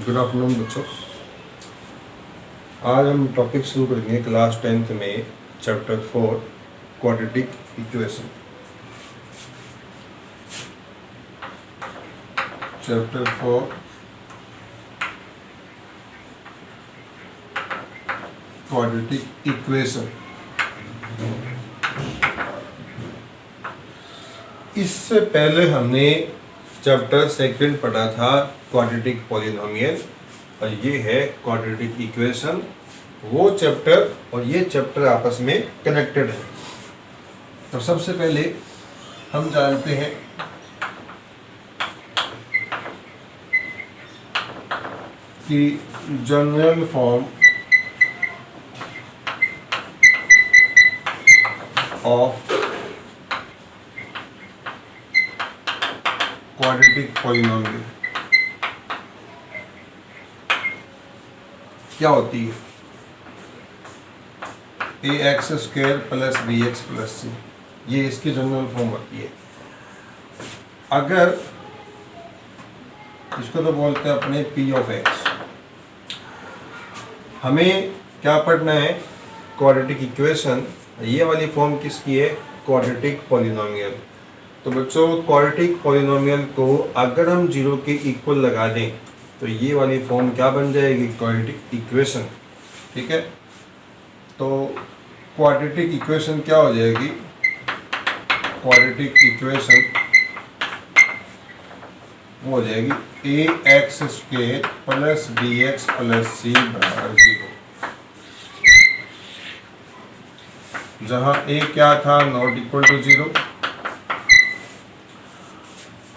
Good afternoon बच्चों। आज हम टॉपिक शुरू करेंगे क्लास 10th में chapter 4 quadratic equation. Chapter 4 quadratic equation. इससे पहले हमने चैप्टर 2 पढ़ा था क्वाड्रेटिक पॉलिनोमियल, और ये है क्वाड्रेटिक इक्वेशन। वो चैप्टर और ये चैप्टर आपस में कनेक्टेड है। तो सबसे पहले हम जानते हैं कि general form of quadratic polynomial क्या होती है? ax² plus bx plus c, ये इसकी जनरल फॉर्म होती है। अगर इसको तो बोलते हैं अपने p ऑफ x। हमें क्या पढ़ना है? Quadratic equation. ये वाली फॉर्म किसकी है? Quadratic polynomial. तो बच्चों, क्वाड्रेटिक पॉलिनोमियल को अगर हम 0 के इक्वल लगा दें तो ये वाली फॉर्म क्या बन जाएगी? Quadratic equation. ठीक है, तो क्वाड्रेटिक इक्वेशन क्या हो जाएगी? क्वाड्रेटिक इक्वेशन वो हो जाएगी ax² plus bx plus c बराबर 0, जहाँ a क्या था? Not equal to 0।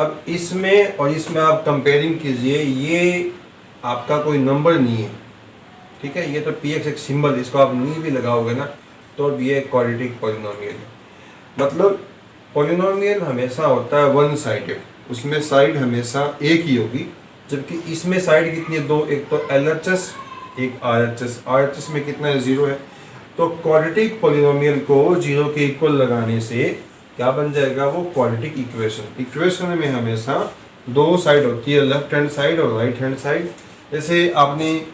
अब इसमें और इसमें आप कंपेयरिंग कीजिए, ये आपका कोई नंबर नहीं है। ठीक है, ये तो px एक सिंबल, इसको आप नहीं भी लगाओगे ना तो भी ये क्वाड्रेटिक पॉलिनोमियल है। मतलब पॉलिनोमियल हमेशा होता है वन साइडेड, उसमें साइड हमेशा एक ही होगी, जबकि इसमें साइड कितनी है? 2। एक तो LHS, एक RHS। RHS में कितना है? 0 है। तो क्वाड्रेटिक पॉलिनोमियल को 0 के इक्वल लगाने से क्या बन जाएगा? वो क्वाड्रेटिक इक्वेशन। इक्वेशन में हमेशा 2 साइड होती है, लेफ्ट हैंड साइड और राइट हैंड साइड। जैसे आपने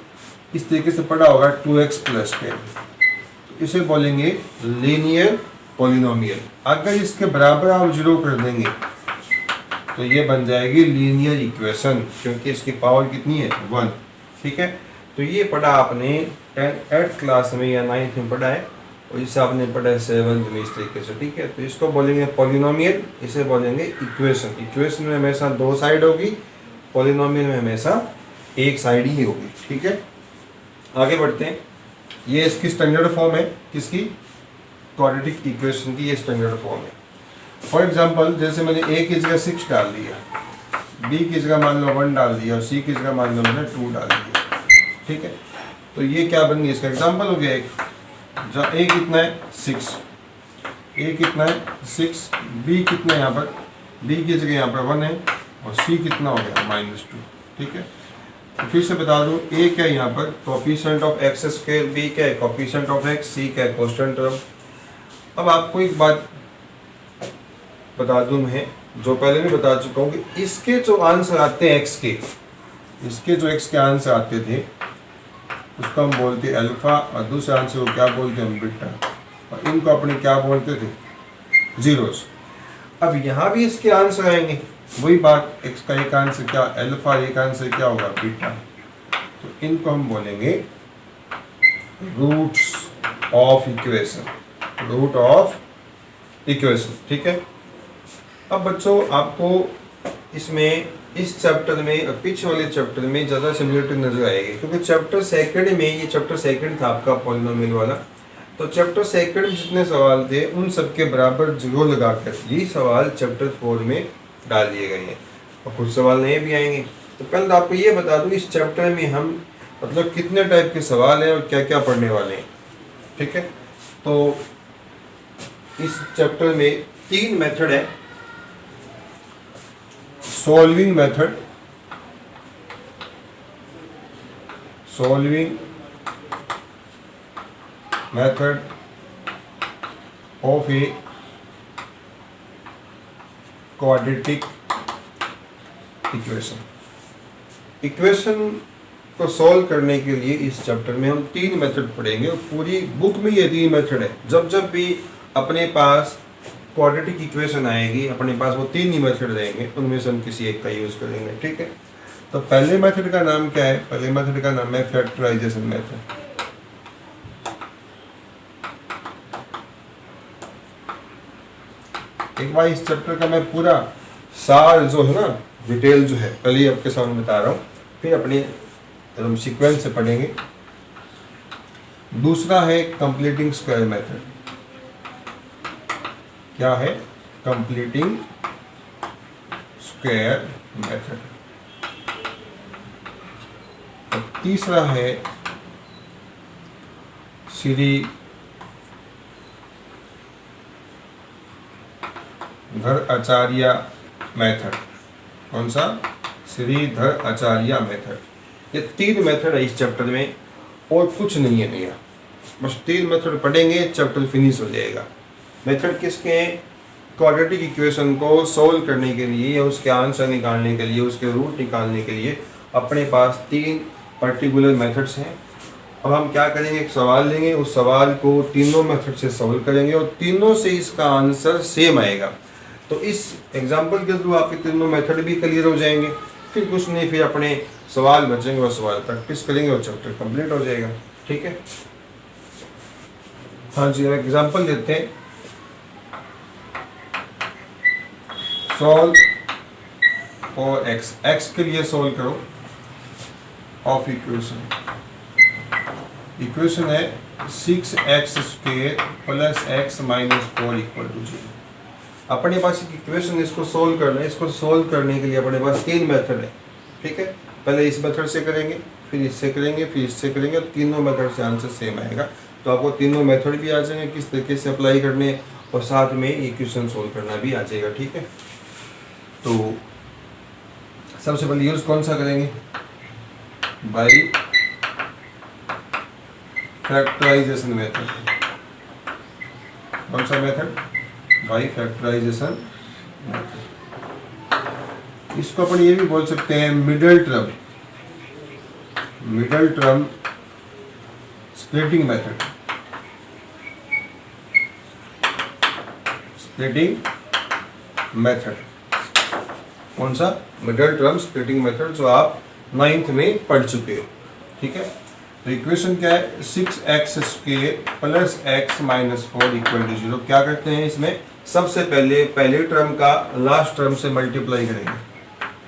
इस तरीके से पढ़ा होगा 2x प्लस 10, इसे बोलेंगे लीनियर पॉलिनोमियल। अगर इसके बराबर आप 0 कर देंगे तो ये बन जाएगी लीनियर इक्वेशन, क्योंकि इसकी पावर कितनी है? 1। ठीक है, तो ये पढ़ा आपने 8th क्लास में या 9th में पढ़ा है, और इसे आपने पढ़ा है 7th में इस तरीके से। ठीक है, तो इसको बोलेंगे पॉलिनोमियल, इसे बोलेंगे इक्वेशन। इक्वेशन में हमेशा 2 साइड होगी, पॉलिनोमियल में हमेशा एक साइड ही होगी। ठीक है, आगे बढ़ते हैं। ये इसकी स्टैंडर्ड फॉर्म है, किसकी? क्वाड्रेटिक इक्वेशन की ये स्टैंडर्ड फॉर्म है। फॉर एग्जांपल, जैसे मैंने a की जगह 6 डाल दिया, b की जगह मान लो 1 डाल दिया और c की जगह मान लो मैंने 2 डाल दिया। ठीक है, तो ये क्या बन गई? इसका एग्जांपल हो गया एक, जहाँ a कितना है? 6, a कितना है? 6, b कितना है यहाँ पर? b की जगह यहाँ पर 1 है, और c कितना हो गया? -2। ठीक है, तो फिर से बता दूं, a क्या है यहाँ पर? कोएफिशिएंट ऑफ x², b क्या है? कोएफिशिएंट ऑफ x, c क्या है? Constant term. अब आपको एक बात बता दूं मैं, जो पहले भी बता चुका हूँ, कि इसके जो आंसर आते हैं x के, इसके जो x के आंसर आते थे उसको हम बोलते अल्फा, और दूसरे आंसर को क्या बोलते हैं? हम बीटा, और इनको अपने क्या बोलते थे? जीरोस। अब यहाँ भी इसके आंसर आएंगे, वही बात, x का एक आंसर क्या? अल्फा, एक आंसर क्या होगा? बीटा। तो इनको हम बोलेंगे roots of equation, root of equation. ठीक है, अब बच्चों आपको इसमें, इस चैप्टर में और पीछे वाले चैप्टर में ज़्यादा सिमिलरिटी नजर आएगी, क्योंकि चैप्टर 2 में, ये चैप्टर 2 था आपका पॉलिनोमियल वाला, तो चैप्टर 2 में जितने सवाल थे उन सब के बराबर 0 लगाकर ये सवाल चैप्टर 4 में डाल दिए गए हैं, और कुछ सवाल नए भी आएंगे। तो पहले आपको ये बता दूँ, इस चैप्टर में हम मतलब कितने टाइप के सवाल हैं और क्या क्या पढ़ने वाले हैं। ठीक है, तो इस चैप्टर में 3 मेथड है। Solving method, of a quadratic equation को सॉल्व करने के लिए इस चैप्टर में हम 3 मेथड पढ़ेंगे और पूरी बुक में ये 3 मेथड है। जब जब भी अपने पास क्वाड्रेटिक इक्वेशन आएगी अपने पास वो 3 ही मेथड रहेंगे, उनमें से हम किसी एक का यूज करेंगे। ठीक है, तो पहले मेथड का नाम क्या है? पहले मेथड का नाम है फैक्टराइजेशन मेथड। एक बार इस चैप्टर का मैं पूरा सार जो है ना, डिटेल जो है पहले ही आपके सामने बता रहा हूँ, फिर अपने हम सीक्वेंस से पढ़ेंगे। दूसरा है कंप्लीटिंग स्क्वायर मेथड। क्या है? Completing square method. तीसरा है श्रीधर आचार्य मेथड। कौन सा? श्रीधर आचार्य मेथड। ये 3 मेथड है इस चैप्टर में और कुछ नहीं है नया, बस 3 मेथड पढ़ेंगे, चैप्टर फिनिश हो जाएगा। मेथड किसके हैं? क्वाड्रेटिक इक्वेशन को सोल्व करने के लिए या उसके आंसर निकालने के लिए, उसके रूट निकालने के लिए अपने पास 3 पर्टिकुलर मेथड्स हैं। अब हम क्या करेंगे? एक सवाल लेंगे, उस सवाल को तीनों मेथड से सोल्व करेंगे और तीनों से इसका आंसर सेम आएगा। तो इस एग्जाम्पल के थ्रू आपके तीनों मेथड भी क्लियर हो जाएंगे। फिर कुछ नहीं, फिर अपने सवाल बचेंगे और सवाल प्रैक्टिस करेंगे और चैप्टर कंप्लीट हो जाएगा। ठीक है, हाँ जी, एग्जाम्पल देते हैं। सॉल्व फॉर एक्स, एक्स के लिए सॉल्व करो ऑफ इक्वेशन। इक्वेशन है 6x² plus x minus 4 equal to 0। अपने पास एक इक्वेशन, इसको सोल्व करना है। इसको सोल्व करने के लिए अपने पास 3 मेथड है। ठीक है, पहले इस मेथड से करेंगे, फिर इससे करेंगे, फिर इससे करेंगे, तीनों मेथड से आंसर सेम आएगा। तो आपको तीनों मेथड भी आ जाएंगे किस तरीके से अप्लाई करने, और साथ में इक्वेशन सोल्व करना भी आ जाएगा। ठीक है, तो सबसे पहले यूज कौन सा करेंगे? By factorisation method. कौन सा मेथड? By factorisation method. इसको अपन ये भी बोल सकते हैं middle term splitting method. Splitting method कौन सा? मिडल टर्म स्प्लिटिंग मेथड, जो आप 9th में पढ़ चुके हो। ठीक है, तो इक्वेशन क्या है? 6x² plus x minus 4 equal to 0। क्या करते हैं इसमें? सबसे पहले टर्म का लास्ट टर्म से मल्टीप्लाई करेंगे।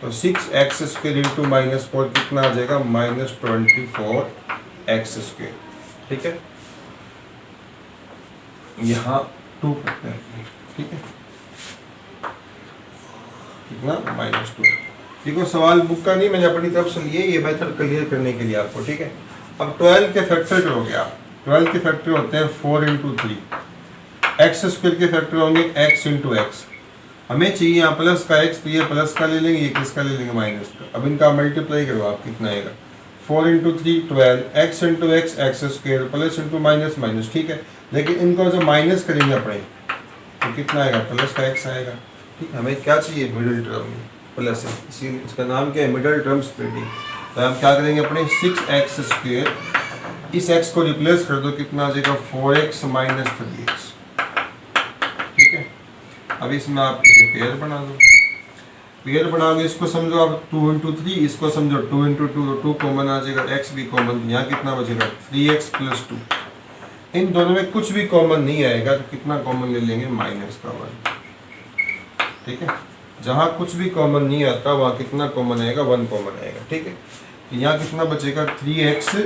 तो 6x² इंटू माइनस 4 कितना आ जाएगा? Minus 24x²। ठीक है, यहाँ 2 करते हैं। ठीक है, कितना? माइनस 2। देखो सवाल बुक का नहीं, मैंने अपनी तरफ से लिए, ये मेथड क्लियर करने के लिए आपको। ठीक है, अब 12 के फैक्टर करोगे आप। 12 के फैक्टर होते हैं 4 इंटू 3। x² के फैक्टर होंगे x इंटू एक्स। हमें चाहिए यहाँ प्लस का x, तो ये प्लस का ले लेंगे, ये किसका ले लेंगे? माइनस का। अब इनका मल्टीप्लाई करो आप, कितना आएगा? 4 into 3 12, x into x x² plus into minus minus. ठीक है, लेकिन इनको जो माइनस करेंगे अपने, तो कितना आएगा? प्लस का x आएगा। ठीक है, हमें क्या चाहिए? मिडिल टर्म प्लस है, इसी इसका नाम क्या है? Middle term splitting. तो हम क्या करेंगे? अपने 6x², इस x को रिप्लेस कर दो, कितना आ जाएगा? 4x minus 3x। ठीक है, अब इसमें आप इसे पेयर बना दो। पेयर बनाओगे, इसको समझो आप 2 इंटू 3, इसको समझो 2 इंटू 2, 2 कॉमन आ जाएगा, x भी कॉमन, यहाँ कितना बचेगा? 3x plus 2। इन दोनों में कुछ भी कॉमन नहीं आएगा, तो कितना कॉमन ले लेंगे? माइनस का 1। ठीक है, जहाँ कुछ भी कॉमन नहीं आता वहाँ कितना कॉमन आएगा? 1 कॉमन आएगा। ठीक है, तो यहाँ कितना बचेगा? 3x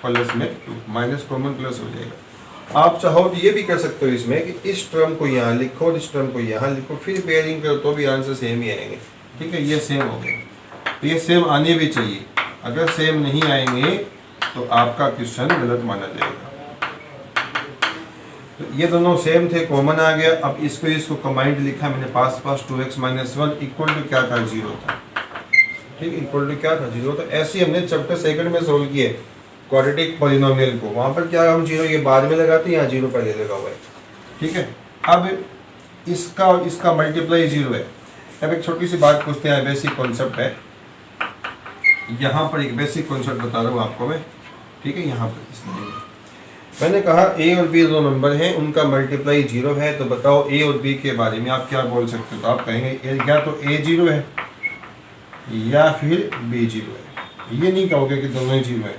प्लस में 2, माइनस कॉमन प्लस हो जाएगा। आप चाहो तो ये भी कर सकते हो इसमें कि इस टर्म को यहाँ लिखो और इस टर्म को यहाँ लिखो, फिर पेयरिंग करो तो भी आंसर सेम ही आएंगे। ठीक है, ये सेम हो गया, तो ये सेम आने भी चाहिए। अगर सेम नहीं आएंगे तो आपका क्वेश्चन गलत माना जाएगा। तो ये दोनों सेम थे, कॉमन आ गया। अब इसको कंबाइंड लिखा मैंने, पास 2x माइनस 1 इक्वल टू क्या था? 0 था। ठीक, इक्वल टू क्या था? 0 था। ऐसे ही हमने चैप्टर 2 में सोल्व किए क्वाड्रेटिक पॉलिनोमियल को। वहाँ पर क्या हम 0 ये बाद में लगाते हैं, यहाँ 0 पहले लगा हुआ है। ठीक है, अब इसका मल्टीप्लाई 0 है। अब एक छोटी सी बात पूछते हैं, बेसिक कॉन्सेप्ट है। यहाँ पर एक बेसिक कॉन्सेप्ट बता रहा हूँ आपको मैं, ठीक है। यहाँ पर इसलिए मैंने कहा ए और बी दो नंबर हैं, उनका मल्टीप्लाई 0 है, तो बताओ ए और बी के बारे में आप क्या बोल सकते हो। तो आप कहेंगे या तो ए 0 है या फिर बी 0 है, ये नहीं कहोगे कि दोनों ही 0 है,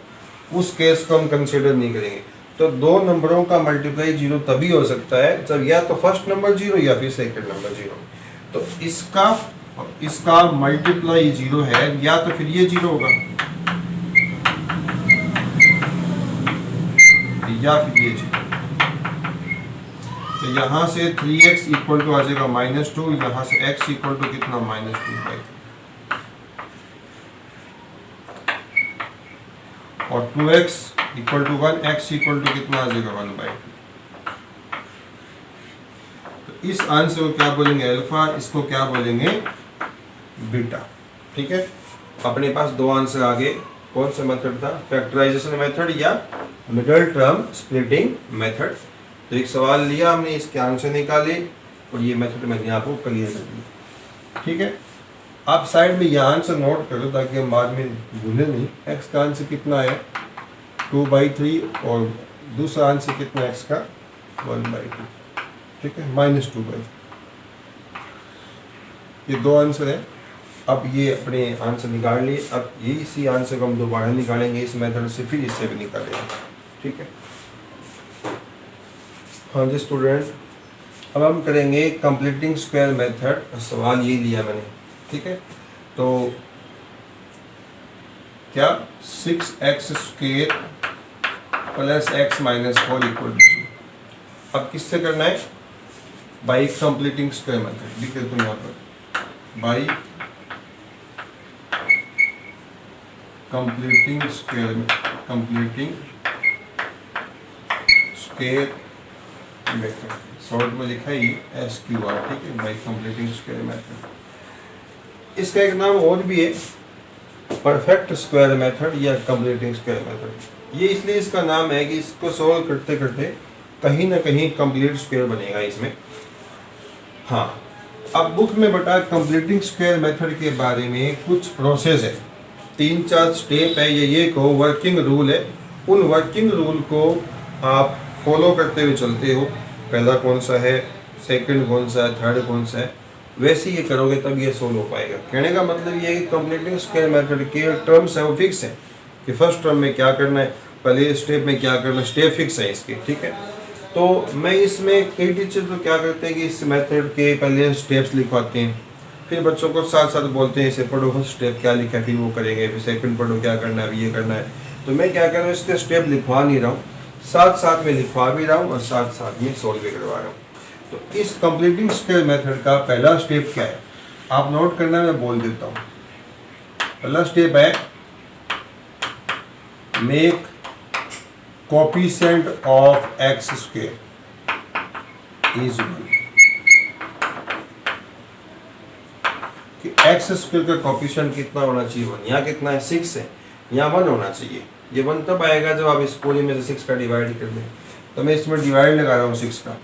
उस केस को हम कंसिडर नहीं करेंगे। तो दो नंबरों का मल्टीप्लाई 0 तभी हो सकता है जब या तो फर्स्ट नंबर 0 या फिर सेकंड नंबर 0। तो इसका मल्टीप्लाई 0 है या तो फिर ये 0 होगा या फिर ये 0। तो यहाँ से 3x इक्वल टू आ जाएगा -2, यहाँ से x इक्वल टू कितना -2/3, और 2x equal to 1, x equal to कितना आ जाएगा 1/2। तो इस आंसर को क्या बोलेंगे अल्फा, इसको क्या बोलेंगे बीटा, ठीक है। अपने पास दो आंसर आ गए। कौन सा मेथड था, फैक्टराइजेशन मेथड या मिडल टर्म स्प्लिटिंग मेथड। तो एक सवाल लिया हमने, इसके आंसर निकाले और ये मेथड मैंने आपको क्लियर कर दिया, ठीक है। आप साइड में यह आंसर नोट करो ताकि हम बाद में भूलें नहीं। x का आंसर कितना है 2/3 और दूसरा आंसर कितना है x का 1/2, ठीक है, -2/3। ये दो आंसर है। अब ये अपने आंसर निकाल लिए। अब ये इसी आंसर को हम दोबारा निकालेंगे इस मेथड से, फिर इससे भी निकालेंगे, ठीक है। हाँ जी स्टूडेंट, अब हम करेंगे कंप्लीटिंग स्क्वायर मेथड। सवाल ये लिया मैंने, ठीक है। तो क्या 6x² + x - 4 = 0। अब किससे करना है, बाई कंप्लीटिंग स्क्वायर मेथड। लिख देता हूँ यहाँ पर, by completing square method, short में लिखा ही SQR, ठीक है, बाई कंप्लीटिंग स्क्वायर मेथड। इसका एक नाम और भी है, परफेक्ट स्क्वायर मेथड या कंप्लीटिंग स्क्वायर मेथड। ये इसलिए इसका नाम है कि इसको सॉल्व करते करते कहीं ना कहीं कंप्लीट स्क्वायर बनेगा इसमें। हाँ, अब बुक में बता कंप्लीटिंग स्क्वायर मेथड के बारे में कुछ प्रोसेस है, 3-4 स्टेप है, ये को वर्किंग रूल है। उन वर्किंग रूल को आप फॉलो करते हुए चलते हो। पहला कौन सा है, सेकंड कौन सा है, थर्ड कौन सा है, वैसे ये करोगे तब ये सोल्व हो पाएगा। कहने का मतलब ये है कि कंप्लीटिंग स्क्वायर मेथड के टर्म्स हैं वो फिक्स हैं कि फर्स्ट टर्म में क्या करना है, पहले स्टेप में क्या करना है, स्टेप फिक्स है इसके, ठीक है। तो मैं इसमें कई टीचर तो क्या करते हैं कि इस मेथड के पहले स्टेप्स लिखवाते हैं, फिर बच्चों को साथ साथ बोलते हैं इसे पढ़ो, फर्स्ट स्टेप क्या लिखा है फिर वो करेंगे, फिर सेकंड पढ़ो क्या करना है, ये करना है। तो मैं क्या कर रहा हूँ, इसके स्टेप लिखवा नहीं रहा हूँ, साथ साथ में लिखवा भी रहा हूँ और साथ साथ में सोल्व भी करवा रहा हूँ। तो इस कंप्लीटिंग स्क्वायर मेथड का पहला स्टेप क्या है, आप नोट करना, मैं बोल देता हूँ। पहला स्टेप है make coefficient of x² is 1, कि x² का कोफिशिएंट कितना होना चाहिए 1। यहाँ कितना है 6 है, यहाँ 1 होना चाहिए। ये 1 तब आएगा जब आप इस पूरे में से 6 का डिवाइड कर दें। तो मैं इसमें डिवाइड लगा रहा हूँ 6 का,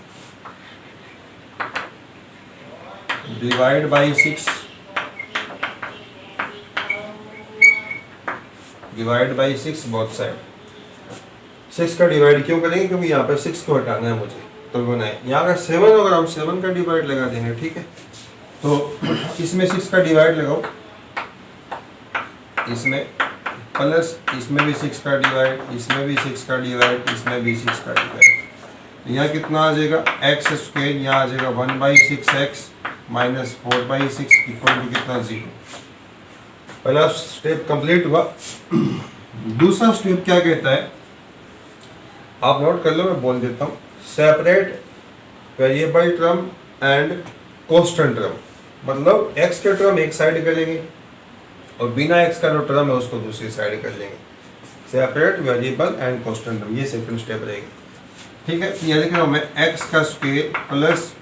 divide by 6, divide by 6 both side. 6 का डिवाइड क्यों करेंगे, क्योंकि यहाँ पर 6 को हटाना है मुझे, तो बनाए। यहाँ अगर 7 होगा हम 7 का डिवाइड लगा देंगे, ठीक है। तो इसमें 6 का डिवाइड लगाओ, इसमें प्लस इसमें भी 6 का डिवाइड, इसमें भी 6 का डिवाइड, इसमें भी 6 का डिवाइड। यहाँ कितना आ जाएगा x², यहाँ आ जाएगा 1/6x - 4/6 इक्वल टू कितना 0। पहला स्टेप कंप्लीट हुआ। दूसरा स्टेप क्या कहता है, आप नोट कर लो, मैं बोल देता हूँ। Separate variable term and constant term, मतलब x के टर्म एक साइड करेंगे और बिना x का जो टर्म है उसको दूसरी साइड कर लेंगे। Separate variable and constant term, ये सेकंड स्टेप रहेगा, ठीक है। ये लिख रहा हूँ मैं x² प्लस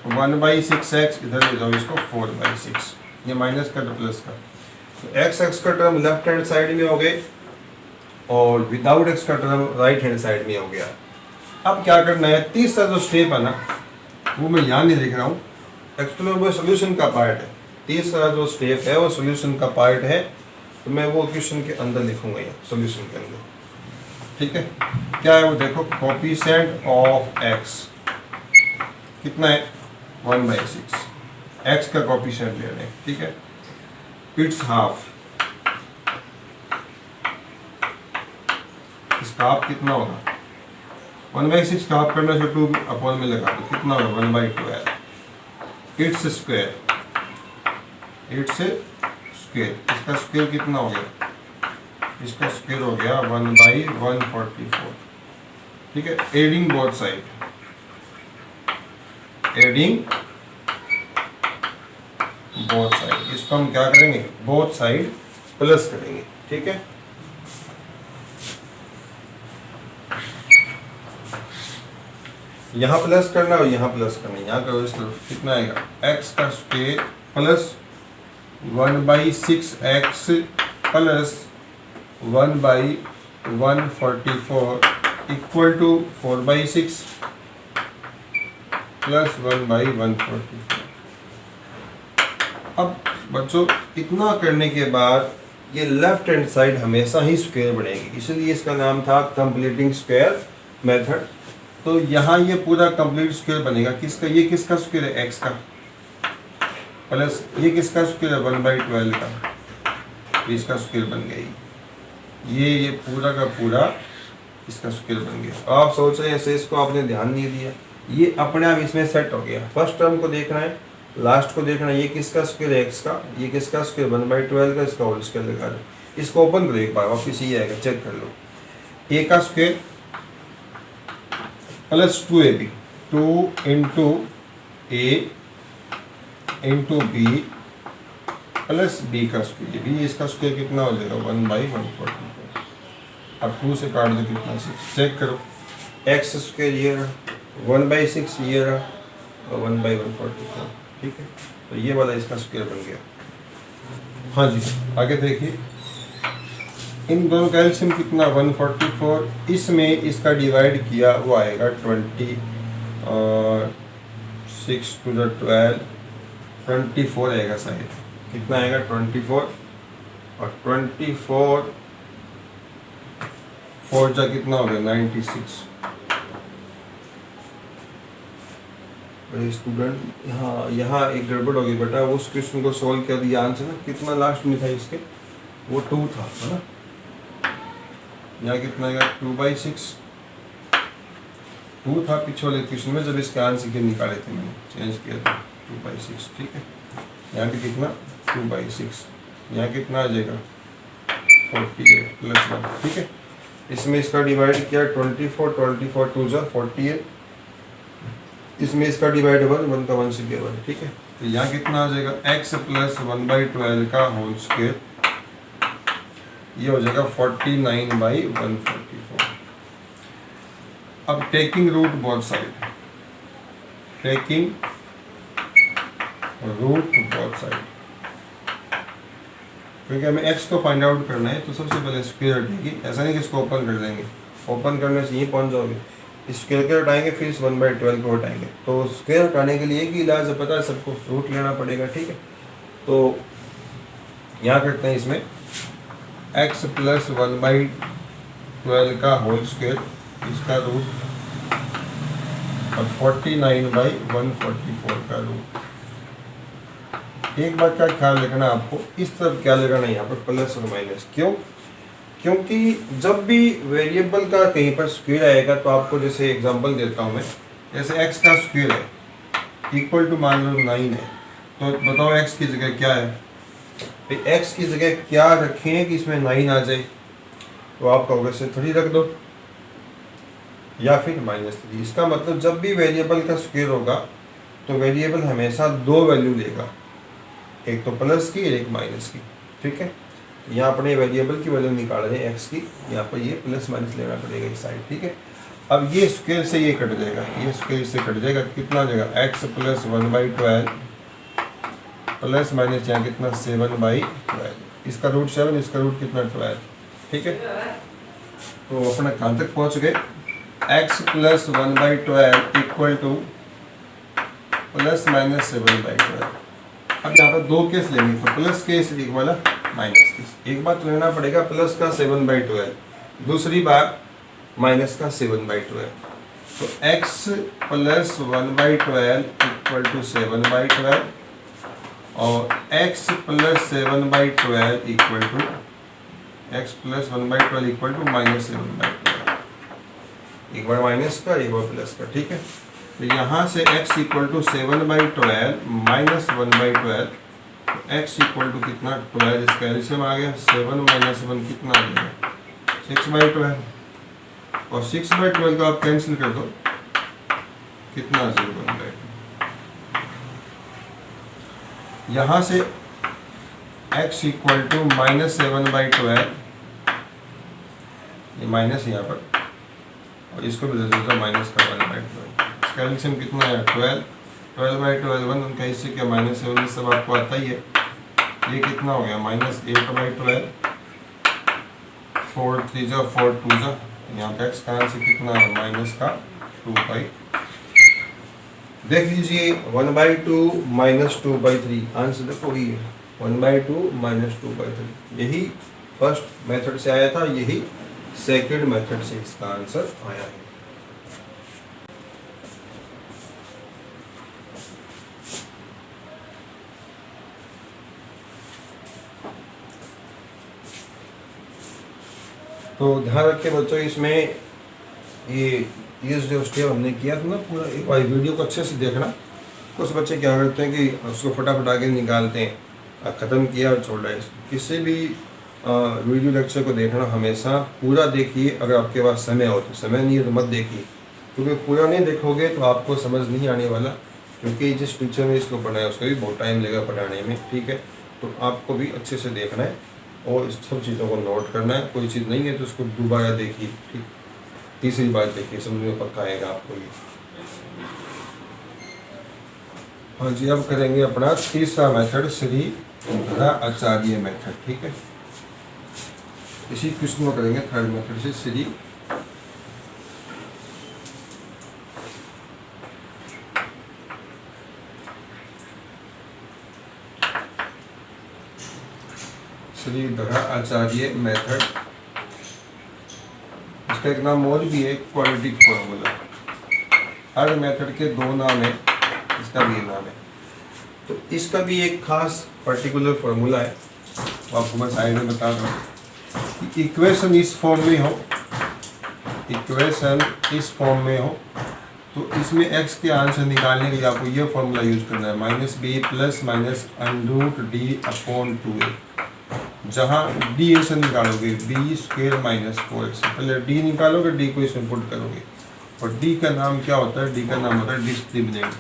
1/6x, इधर ले जाओ इसको 4/6, ये माइनस का तो प्लस का। तो x का टर्म लेफ्ट हैंड साइड में हो गए और विदाउट x का टर्म राइट हैंड साइड में हो गया। अब क्या करना है, तीसरा जो स्टेप है ना वो मैं यहाँ नहीं लिख रहा हूँ, एक्चुअली वो सोल्यूशन का पार्ट है। तीसरा जो स्टेप है वो सोल्यूशन का पार्ट है। तो मैं वो क्वेश्चन के अंदर लिखूंगा यहाँ सॉल्यूशन के अंदर, ठीक है। क्या है वो देखो, कोफिशिएंट ऑफ एक्स कितना है 1/6, एक्स का कोफिशिएंट ले रहे हैं, ठीक है। इट्स हाफ, इसका हाफ कितना होगा 1/6 का हाफ करना से 2 अपॉन में लगा दो, कितना होगा 1/12। इट्स स्क्वायर, इट्स स्क्वायर, इसका स्क्वायर कितना हो गया, इसका स्क्वायर हो गया 1/144, ठीक है। Adding both side, adding both side, इसको हम क्या करेंगे बोथ साइड प्लस करेंगे, ठीक है। यहाँ प्लस करना और यहाँ प्लस करना, यहाँ करो इस तरफ, कितना आएगा एक्स का स्क्वायर प्लस 1/6x प्लस 1/144 इक्वल टू 4/6 प्लस 1/144। अब बच्चों इतना करने के बाद ये लेफ्ट हैंड साइड हमेशा ही स्क्वायर बनेगी, इसलिए इसका नाम था कंप्लीटिंग स्क्वायर मेथड। तो यहाँ ये पूरा कंप्लीट स्क्वायर बनेगा, किसका, ये किसका स्क्वायर है एक्स का, प्लस ये किसका स्क्वायर है 1/12 का, तो इसका स्क्वायर बन गई, ये पूरा का पूरा इसका स्क्वायर बन गया। आप सोच रहे हैं ऐसे, इसको आपने ध्यान नहीं दिया, ये अपने आप इसमें सेट हो गया। फर्स्ट टर्म को देखना है, लास्ट को देखना है, ये किसका स्क्वायर है एक्स का, ये किसका स्क्वायर 1/12 का, इसका होल स्क्वायर लगा दो। इसको ओपन करो एक बार, वापिस ये आएगा, चेक कर लो। ए का स्क्वायर प्लस 2ab, 2 इंटू ए इंटू बी प्लस बी का स्क्वायर, बी इसका स्क्वायर कितना हो जाएगा 1/144। अब 2 से काट दो कितना 6, चेक करो एक्स स्क्वायर ये रहा, 1/6 ये रहा और 1/144, ठीक है। तो ये वाला इसका स्क्वायर बन गया। हाँ जी, आगे देखिए, इन दोनों का एलसीएम कितना 144, इसमें इसका डिवाइड किया वो आएगा 20 और 6 to the 12 24 आएगा शायद, कितना आएगा 24 और 24 4 जा कितना हो गया 96। स्टूडेंट यहाँ एक गड़बड़ होगी बेटा, उस क्वेश्चन को सॉल्व कर दिया आंसर ना, कितना लास्ट में था इसके, वो 2 था, है ना। यहाँ कितना आएगा 2/6, 2 था पिछले वाले क्वेश्चन में जब इसके आंसर के निकाले थे, मैंने चेंज किया था 2/6, ठीक है। यहाँ पे कितना 2/6, यहाँ कितना आ जाएगा 48 प्लस 1, ठीक है। इसमें इसका डिवाइड किया 24 2 जा 48, इसमें इसका डिवाइड 1 का 1 से गया 1, ठीक है। तो यहाँ कितना आ जाएगा x प्लस 1/12 का होल स्क्वायर, ये हो जाएगा 49/144। अब taking root both side, taking root both side, क्योंकि हमें x को फाइंड आउट करना है तो सबसे पहले स्क्वायर हटेगी, ऐसा नहीं कि इसको ओपन कर देंगे, ओपन करने से यहीं पहुंच जाओगे, स्क्वायर के हटाएंगे फिर इस 1/12 को हटाएंगे। तो स्क्वायर हटाने के लिए एक ही इलाज है, पता है सबको, रूट लेना पड़ेगा, ठीक है। तो यहाँ करते हैं इसमें x प्लस 1/12 का होल स्क्वायर, इसका रूट और 49/144 का रूट। एक बात का ख्याल रखना आपको, इस तरफ क्या लगाना है यहाँ पर प्लस और माइनस, क्यों, क्योंकि जब भी वेरिएबल का कहीं पर स्क्वायर आएगा तो आपको, जैसे एग्जांपल देता हूँ मैं, जैसे x का स्क्वायर है इक्वल टू मान लो 9 है, तो बताओ x की जगह क्या है, x की जगह क्या रखें कि इसमें 9 आ जाए, तो आप कहोगे से 3 रख दो या फिर -3। इसका मतलब जब भी वेरिएबल का स्क्वायर होगा तो वेरिएबल हमेशा 2 वैल्यू लेगा, एक तो प्लस की और एक माइनस की, ठीक है। यहाँ अपने वेरिएबल की वैल्यू निकाल रहे हैं x की, यहाँ पर ये प्लस माइनस लेना पड़ेगा इस साइड, ठीक है। अब ये स्क्वायर से ये कट जाएगा, ये स्क्वायर से कट जाएगा, कितना आ जाएगा x प्लस 1/12 प्लस माइनस यहाँ कितना 7/12, इसका रूट 7, इसका रूट कितना 12, ठीक है। तो अपना कहाँ तक पहुँच गए, x plus 1/12 equal two plus minus 7/12। अब यहाँ पर 2 केस लेंगे, तो प्लस केस एक वाला माइनस की। एक बार तो लेना पड़ेगा प्लस का 7/12, दूसरी बार माइनस का 7/12। तो x प्लस 1/12 इक्वल टू 7/12 और x plus 7/12 equal to minus 7/12। एक बार माइनस का, एक बार प्लस का, ठीक है। तो यहाँ से x इक्वल टू 7/12 माइनस 1/12, तो x इक्वल टू कितना 12, इसका एलसीएम आ गया 7 माइनस 1 कितना आ गया 6/12, और 6/12 को आप कैंसिल कर दो, कितना 0/2। यहाँ से x इक्वल टू माइनस 7/12, ये माइनस यहाँ पर, और इसको भी दे देता माइनस का 1/12, इसका एलसीएम कितना है 12, 12/12 1, उनका हिस्से क्या -7, सब आपको आता ही है। ये कितना हो गया -8/12, 4 3 जा 4 2 जा, यहाँ पे x का आंसर कितना है माइनस का 2/। देख लीजिए 1/2 माइनस 2/3, आंसर देखो ये 1/2 माइनस 2/3, यही फर्स्ट मेथड से आया था, यही सेकंड मेथड से इसका आंसर आया है। तो ध्यान रखें बच्चों, इसमें ये जो स्टेप हमने किया था ना पूरा, एक बार वीडियो को अच्छे से देखना। कुछ बच्चे क्या करते हैं कि उसको फटाफट आगे निकालते हैं, ख़त्म किया और छोड़ रहे। किसी भी वीडियो लेक्चर को देखना हमेशा पूरा देखिए, अगर आपके पास समय हो तो, समय नहीं है तो मत देखिए, क्योंकि पूरा नहीं देखोगे तो आपको समझ नहीं आने वाला, क्योंकि जिस टीचर ने इसको पढ़ाया उसको भी बहुत टाइम लगेगा पढ़ाने में, ठीक है। तो आपको भी अच्छे से देखना है और इस सब चीज़ों को नोट करना है। कोई चीज़ नहीं है तो उसको दोबारा देखिए, ठीक, तीसरी बार देखिए, समझ में पक्का आएगा आपको ये। हाँ जी, अब करेंगे अपना तीसरा मेथड, श्रीधराचार्य मेथड, ठीक है। इसी क्वेश्चन में करेंगे थर्ड मेथड से, श्रीधराचार्य मेथड। इसका एक नाम और भी है, क्वाड्रेटिक फॉर्मूला। हर मेथड के दो नाम है, इसका भी नाम है। तो इसका भी एक खास पर्टिकुलर फॉर्मूला है, आपको मैं साइड में बता दूँ। इक्वेशन इस फॉर्म में हो, इक्वेशन इस फॉर्म में हो, तो इसमें x के आंसर निकालने के लिए आपको ये फॉर्मूला यूज करना है, -b प्लस माइनस √d/2a। जहाँ d आंसर निकालोगे b² माइनस 4x, पहले d निकालोगे, d को इसमें पुट करोगे, और d का नाम क्या होता है, d का नाम होता है डिस्क्रिमिनेंट।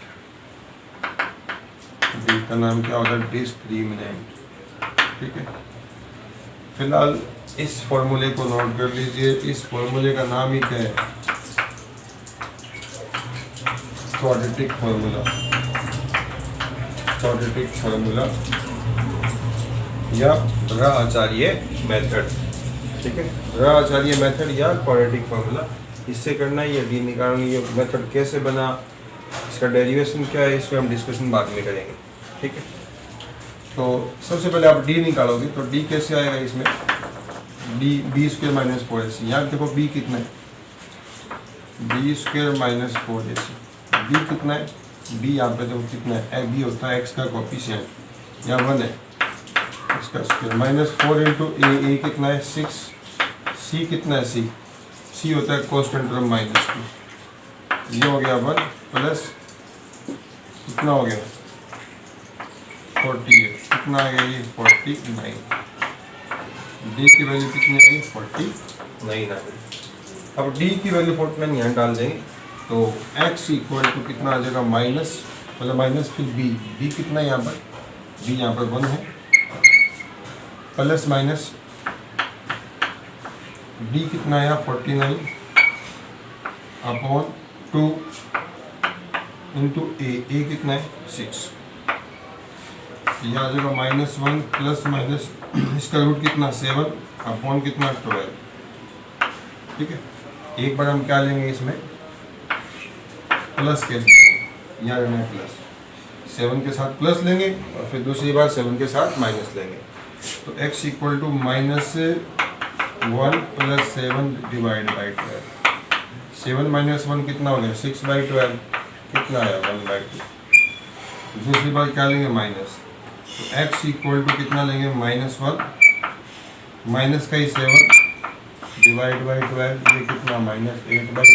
d का नाम क्या होता है, डिस्क्रिमिनेंट, ठीक है। फिलहाल इस फॉर्मूले को नोट कर लीजिए। इस फॉर्मूले का नाम ही क्या है, क्वाड्रेटिक फॉर्मूला, क्वाड्रेटिक फॉर्मूला या धराचार्य मेथड, ठीक है। धराचार्य मेथड या क्वाड्रेटिक फॉर्मूला, इससे करना है, ये डी निकालना, ये मेथड कैसे बना, इसका डेरिवेशन क्या है, इसको हम डिस्कशन बाद में करेंगे, ठीक है। तो सबसे पहले आप d निकालोगे, तो d कैसे आएगा इसमें, b² माइनस 4ac। यहाँ देखो b कितना है, b² माइनस 4ac, b कितना है, b यहाँ पे देखो कितना है, b होता है x का कोफिशिएंट, यहाँ 1 है, इसका स्क्वायर, -4 इंटू a कितना है 6, c कितना है, c होता है कॉन्स्टेंट टर्म -2, ये हो गया 1 प्लस कितना हो गया 48, कितना आ गया ये 49, d की वैल्यू कितनी आ गई 49 आ गई। अब d की वैल्यू 49 यहाँ डाल देंगे, तो x इक्वल टू कितना आ जाएगा माइनस, मतलब माइनस फिर b कितना है यहाँ पर, b यहाँ पर 1 है, प्लस माइनस d कितना आया 49 अपॉन 2 इंटू a कितना है 6, ये आ जाएगा -1 प्लस माइनस, इसका रूट कितना 7 अपॉन कितना 12, ठीक है। एक बार हम क्या लेंगे इसमें प्लस के, यहाँ लेना है प्लस, 7 के साथ प्लस लेंगे और फिर दूसरी बार 7 के साथ माइनस लेंगे, तो x equal to -1 plus 7 divide by 12। 7 minus 1 कितना हो गया 6/12, कितना आया 1/2। दूसरी बार क्या लेंगे माइनस, तो x इक्वल टू कितना लेंगे -1 माइनस का ही 7 डिवाइड बाई 12, ये कितना -8/12,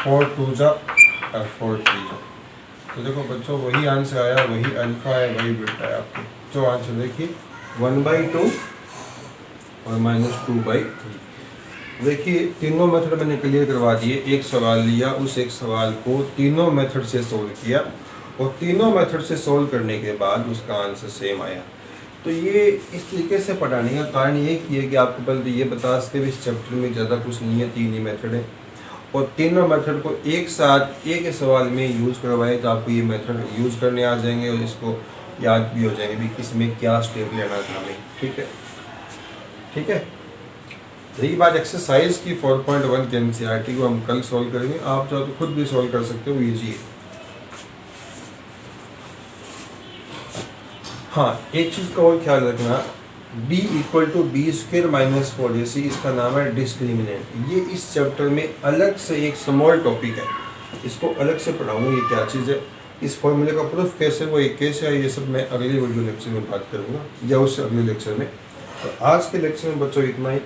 4 2 जा और 4 3 जा। तो देखो बच्चों वही आंसर आया, वही अल्फा है, वही बीटा है आपके। जो आंसर देखिए 1/2 और -2/3। देखिए तीनों मेथड मैंने क्लियर करवा दिए। एक सवाल लिया, उस एक सवाल को तीनों मेथड से सोल्व किया और तीनों मेथड से सोल्व करने के बाद उसका आंसर सेम आया। तो ये इस तरीके से पढ़ाने का कारण ये कि है कि आपको पहले ये बता सकते हैं इस चैप्टर में ज़्यादा कुछ नहीं है, 3 ही मेथड है और तीनों मेथड को एक साथ एक ही सवाल में यूज़ करवाए तो आपको ये मेथड यूज़ करने आ जाएंगे और इसको याद भी हो जाएंगे भी किसमें क्या स्टेप लेना था हमें। ठीक है, ठीक है। रही बात एक्सरसाइज की 4.1 के एनसीईआरटी को हम कल सॉल्व करेंगे। आप चाहो तो खुद भी सॉल्व कर सकते हो, ईजी है। हाँ, एक चीज़ का और ख्याल रखना, d equal to b square minus 4 जैसे इसका नाम है डिस्क्रिमिनेंट। ये इस चैप्टर में अलग से एक स्मॉल टॉपिक है, इसको अलग से पढ़ाऊंगा ये क्या चीज़ है, इस फॉर्मूले का प्रूफ कैसे वो एक कैसे है, ये सब मैं अगले वीडियो लेक्चर में बात करूँगा या उससे अगले लेक्चर में। तो आज के लेक्चर में बच्चों इतना ही।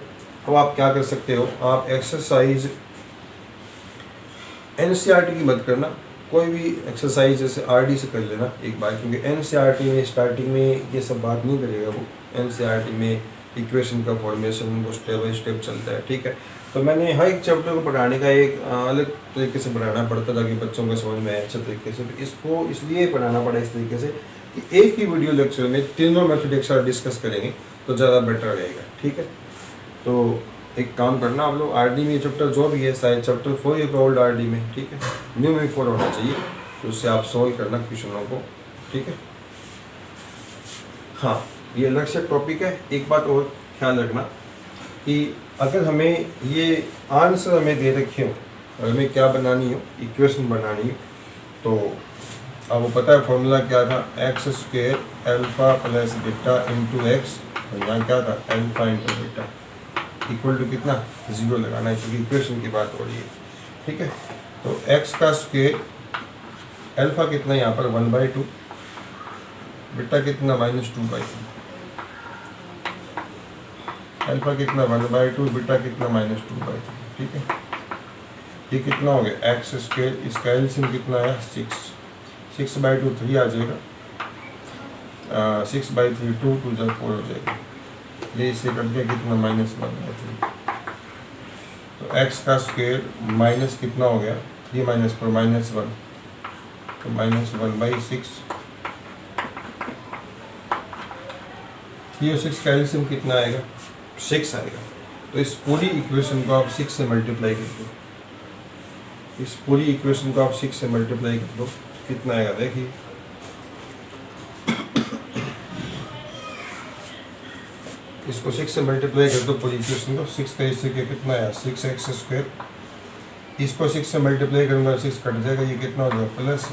अब आप क्या कर सकते हो, आप एक्सरसाइज एनसीईआरटी की मत करना, कोई भी एक्सरसाइज जैसे आरडी से कर लेना एक बार, क्योंकि एनसीईआरटी में स्टार्टिंग में ये सब बात नहीं करेगा वो। एनसीईआरटी में इक्वेशन का फॉर्मेशन वो स्टेप बाय स्टेप चलता है। ठीक है, तो मैंने हर एक चैप्टर को पढ़ाने का एक अलग तरीके से पढ़ाना पड़ता ताकि बच्चों को समझ में आए अच्छे तरीके से। तो इसको इसलिए पढ़ाना पड़ा इस तरीके से कि एक ही वीडियो लेक्चर में तीनों मेथड एक साथ डिस्कस करेंगे तो ज़्यादा बेटर रहेगा। ठीक है, तो एक काम करना आप लोग, आरडी में चैप्टर जो भी है शायद चैप्टर 4 ये ओल्ड आरडी में, ठीक है, न्यू में 4 होना चाहिए, तो उससे आप सॉल्व करना क्वेश्चनों को। ठीक है, हाँ ये अलग से टॉपिक है। एक बात और ख्याल रखना कि अगर हमें ये आंसर हमें दे रखे हो और हमें क्या बनानी हो, इक्वेशन बनानी हो, तो आपको पता है फॉर्मूला क्या था, x² alpha plus beta into x, और यहाँ क्या था alpha into beta equal to कितना 0 लगाना है क्योंकि इक्वेशन की बात हो रही है। ठीक है, तो x का स्क्वायर अल्फा कितना यहाँ पर 1/2, बीटा कितना -2/3, अल्फा कितना 1/2, बीटा कितना -2/3। ठीक है, ये कितना हो गया x², इसका एलसीएम कितना है 6/2 3 आ जाएगा, 6/3 2 2 जब 4 हो जाएगा, ये इससे कट गया कितना -1/3। तो x का स्क्वायर माइनस कितना हो गया 3 - 4 -1, तो -1/6। 3 और 6 का एलसीएम कितना आएगा 6 आएगा। तो इस पूरी इक्वेशन को आप 6 से मल्टीप्लाई कर दो, इस पूरी इक्वेशन को आप 6 से मल्टीप्लाई कर दो, कितना आएगा देखिए, इसको 6 से मल्टीप्लाई कर दो पूरी इक्वेशन को, 6 का इससे कितना आया 6x², इसको 6 से मल्टीप्लाई करूँगा 6 कट जाएगा, ये कितना हो जाएगा प्लस